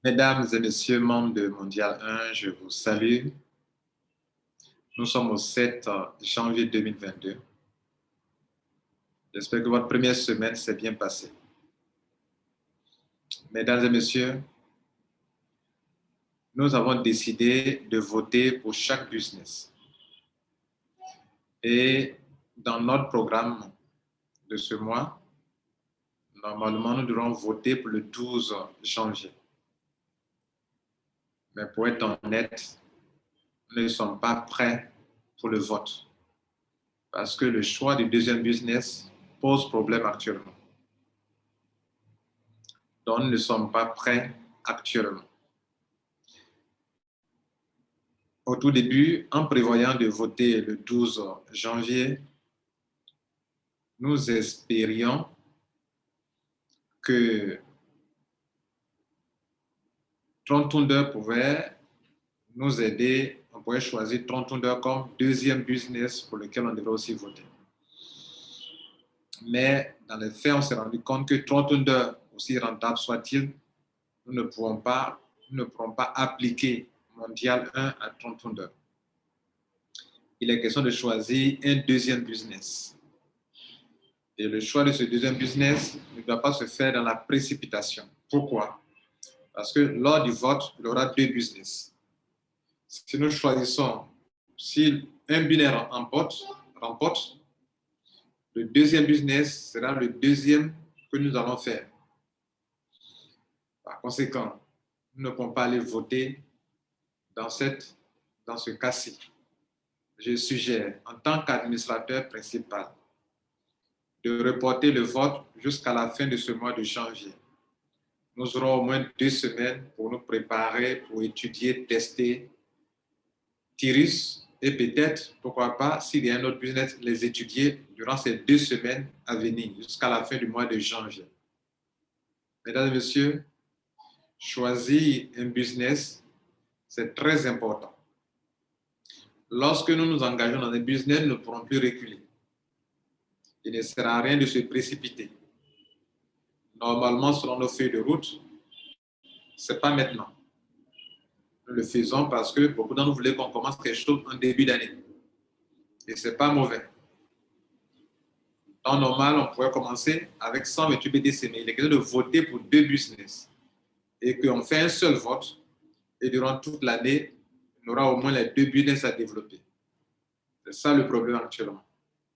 Mesdames et messieurs, membres de Mondial 1, je vous salue. Nous sommes au 7 janvier 2022. J'espère que votre première semaine s'est bien passée. Mesdames et messieurs, nous avons décidé de voter pour chaque business. Et dans notre programme de ce mois, normalement, nous devons voter pour le 12 janvier. Mais pour être honnête, nous ne sommes pas prêts pour le vote parce que le choix du deuxième business pose problème actuellement. Donc, nous ne sommes pas prêts actuellement. Au tout début, en prévoyant de voter le 12 janvier, nous espérions que Trontonder pouvait nous aider. On pourrait choisir Trontonder comme deuxième business pour lequel on devrait aussi voter. Mais dans les faits, on s'est rendu compte que Trontonder, aussi rentable soit-il, nous ne pourrons pas appliquer Mondial 1 à Trontonder. Il est question de choisir un deuxième business. Et le choix de ce deuxième business ne doit pas se faire dans la précipitation. Pourquoi? Parce que lors du vote, il y aura deux business. Si nous choisissons, si un binaire remporte, le deuxième business sera le deuxième que nous allons faire. Par conséquent, nous ne pouvons pas aller voter dans ce cas-ci. Je suggère, en tant qu'administrateur principal, de reporter le vote jusqu'à la fin de ce mois de janvier. Nous aurons au moins 2 semaines pour nous préparer, pour étudier, tester Tirus et peut-être, pourquoi pas, s'il y a un autre business, les étudier durant ces 2 semaines à venir, jusqu'à la fin du mois de janvier. Mesdames et messieurs, choisir un business, c'est très important. Lorsque nous nous engageons dans un business, nous ne pourrons plus reculer. Il ne sert à rien de se précipiter. Normalement, selon nos feuilles de route, ce n'est pas maintenant. Nous le faisons parce que beaucoup d'entre nous voulaient qu'on commence quelque chose en début d'année. Et ce n'est pas mauvais. En normal, on pourrait commencer avec 128 BTC, mais il est question de voter pour 2 business. Et qu'on fait un seul vote, et durant toute l'année, on aura au moins les 2 business à développer. C'est ça le problème actuellement.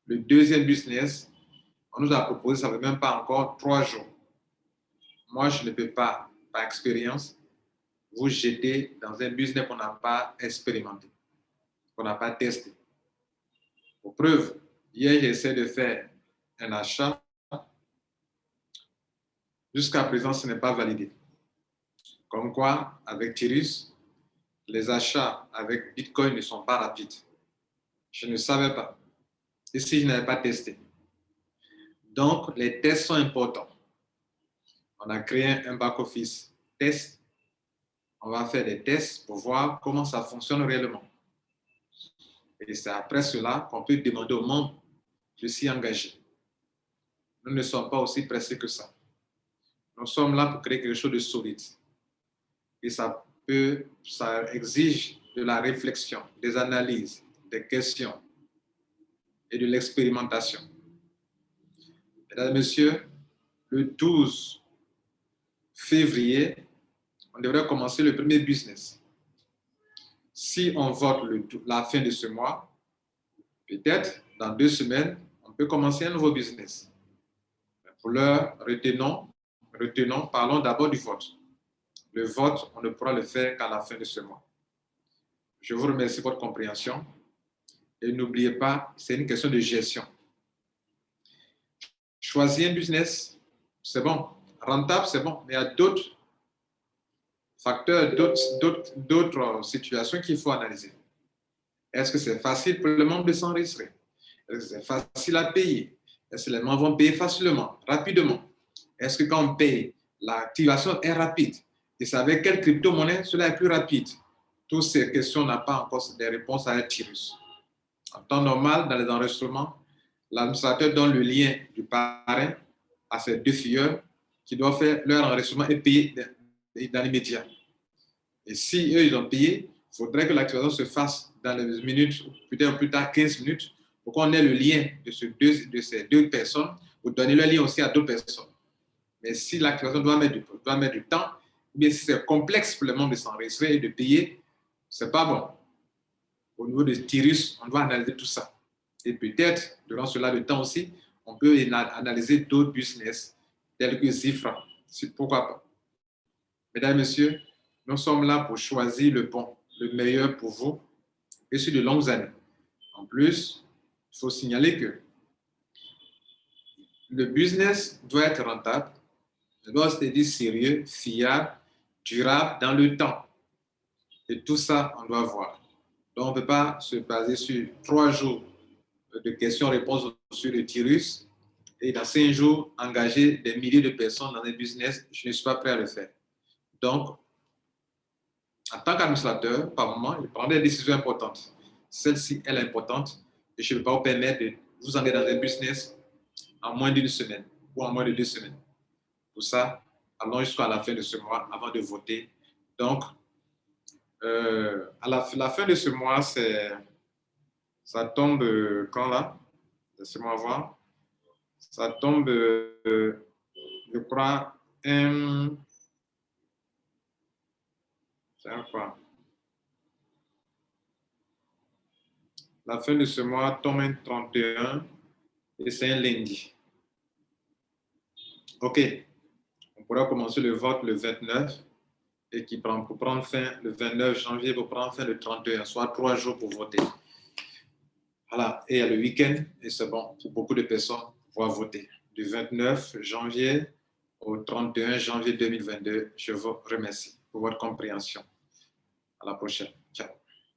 Le deuxième business, on nous a proposé, ça ne fait même pas encore 3 jours. Moi, je ne peux pas, par expérience, vous jeter dans un business qu'on n'a pas expérimenté, qu'on n'a pas testé. Pour preuve, hier, j'essaie de faire un achat. Jusqu'à présent, ce n'est pas validé. Comme quoi, avec Tirus, les achats avec Bitcoin ne sont pas rapides. Je ne savais pas. Et si je n'avais pas testé. Donc, les tests sont importants. On a créé un back-office test. On va faire des tests pour voir comment ça fonctionne réellement. Et c'est après cela qu'on peut demander aux membres de s'y engager. Nous ne sommes pas aussi pressés que ça. Nous sommes là pour créer quelque chose de solide. Et ça exige de la réflexion, des analyses, des questions et de l'expérimentation. Mesdames et messieurs, le 12 février, on devrait commencer le premier business. Si on vote la fin de ce mois, peut-être dans 2 semaines, on peut commencer un nouveau business. Pour l'heure, retenons, parlons d'abord du vote. Le vote, on ne pourra le faire qu'à la fin de ce mois. Je vous remercie de votre compréhension et n'oubliez pas, c'est une question de gestion. Choisir un business, c'est bon. Rentable, c'est bon. Mais il y a d'autres facteurs, d'autres situations qu'il faut analyser. Est-ce que c'est facile pour le membre de s'enregistrer? Est-ce que c'est facile à payer? Est-ce que les membres vont payer facilement, rapidement? Est-ce que quand on paye, l'activation est rapide? Et c'est avec quelle crypto-monnaie cela est plus rapide? Toutes ces questions n'ont pas encore des réponses à Tirus. En temps normal, dans les enregistrements, l'administrateur donne le lien du parrain à ces 2 filleurs qui doivent faire leur enregistrement et payer dans l'immédiat. Et si eux, ils ont payé, il faudrait que l'activation se fasse dans les minutes, peut-être plus tard 15 minutes, pour qu'on ait le lien de ces deux personnes, pour donner le lien aussi à d'autres personnes. Mais si l'activation doit mettre du temps, ou bien si c'est complexe pour le monde de s'enregistrer et de payer, ce n'est pas bon. Au niveau de Tirus, on doit analyser tout ça. Et peut-être, durant cela de temps aussi, on peut analyser d'autres business, tels que Zifra. Pourquoi pas? Mesdames et messieurs, nous sommes là pour choisir le bon, le meilleur pour vous et sur de longues années. En plus, il faut signaler que le business doit être rentable, doit être sérieux, fiable, durable dans le temps. Et tout ça, on doit voir. Donc, on ne peut pas se baser sur 3 jours de questions-réponses sur le Tirus et dans 5 jours, engager des milliers de personnes dans un business. Je ne suis pas prêt à le faire. Donc, en tant qu'administrateur, par moment, je prends des décisions importantes. Celle-ci, elle est importante et je ne peux pas vous permettre de vous engager dans un business en moins d'1 semaine ou en moins de 2 semaines. Pour ça, allons jusqu'à la fin de ce mois avant de voter. Donc, à la fin de ce mois, ça tombe quand là? Laissez-moi voir. Ça tombe, je crois, c'est quoi? La fin de ce mois tombe un 31 et c'est un lundi. OK. On pourra commencer le vote le 29 et pour prendre fin le 29 janvier, pour prendre fin le 31, soit 3 jours pour voter. Voilà. Et il y a le week-end et c'est bon pour beaucoup de personnes pour voter. Du 29 janvier au 31 janvier 2022, je vous remercie pour votre compréhension. À la prochaine. Ciao.